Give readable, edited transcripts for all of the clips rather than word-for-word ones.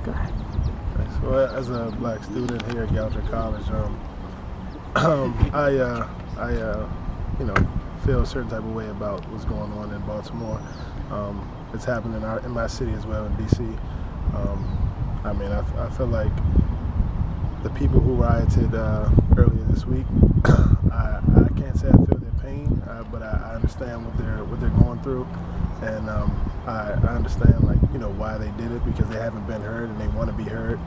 Go ahead. So as a black student here at Goucher College, you know, feel a certain type of way about what's going on in Baltimore. It's happening in my city as well, in DC. I feel like the people who rioted earlier this week, I can't say I feel their pain, but I understand what they're going through, and I understand why they did it, because they haven't been heard and they want to be heard.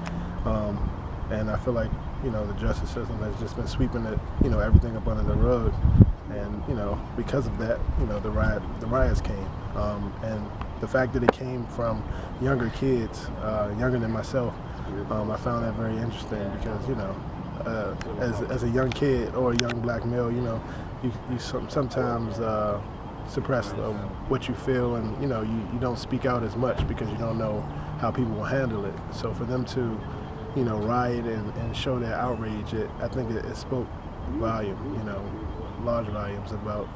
And I feel like the justice system has just been sweeping it, everything up under the rug, and because of that, the riots came, and the fact that it came from younger kids, younger than myself, I found that very interesting, because as a young kid or a young black male, you sometimes suppress what you feel, and you don't speak out as much because you don't know how people will handle it. So for them to riot and show their outrage, I think it spoke large volumes about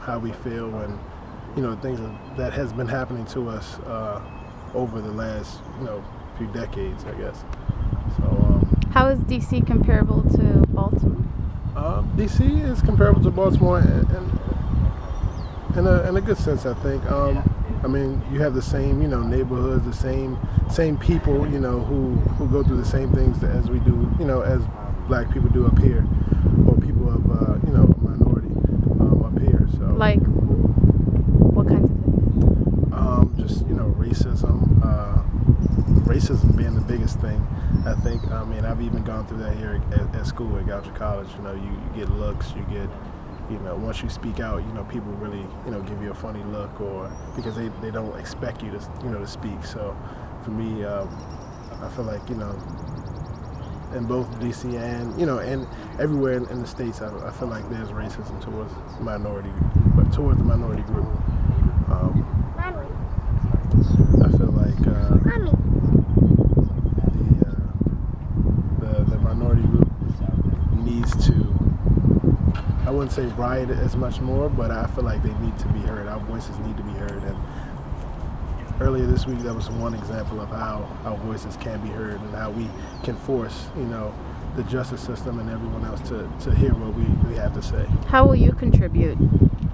how we feel, and things that has been happening to us over the last few decades, I guess. So how is DC comparable to Baltimore? DC is comparable to Baltimore in a good sense, I think. You have the same neighborhoods, the same people who go through the same things as we do, as black people do up here, or people of minority up here. So like what kinds of things? Just racism being the biggest thing, I think. I've even gone through that here at school at Goucher College. You get looks, you get once you speak out, people really give you a funny look, or because they don't expect you to speak. So for me, I feel like in both DC and and everywhere in the states, I feel like there's racism towards the minority group. I feel like the minority group needs to, I wouldn't say riot as much more, but I feel like they need to be heard. Our voices need to be heard. And earlier this week, that was one example of how our voices can be heard, and how we can force, the justice system and everyone else to hear what we have to say. How will you contribute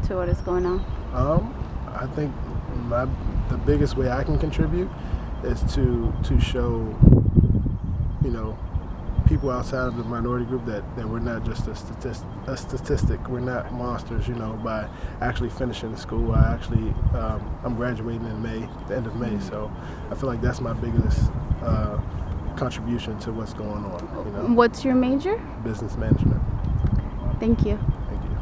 to what is going on? I think the biggest way I can contribute is to show, people outside of the minority group that we're not just a statistic. We're not monsters, by actually finishing the school. I'm graduating in May, the end of May, so I feel like that's my biggest contribution to what's going on. What's your major? Business management. Thank you. Thank you.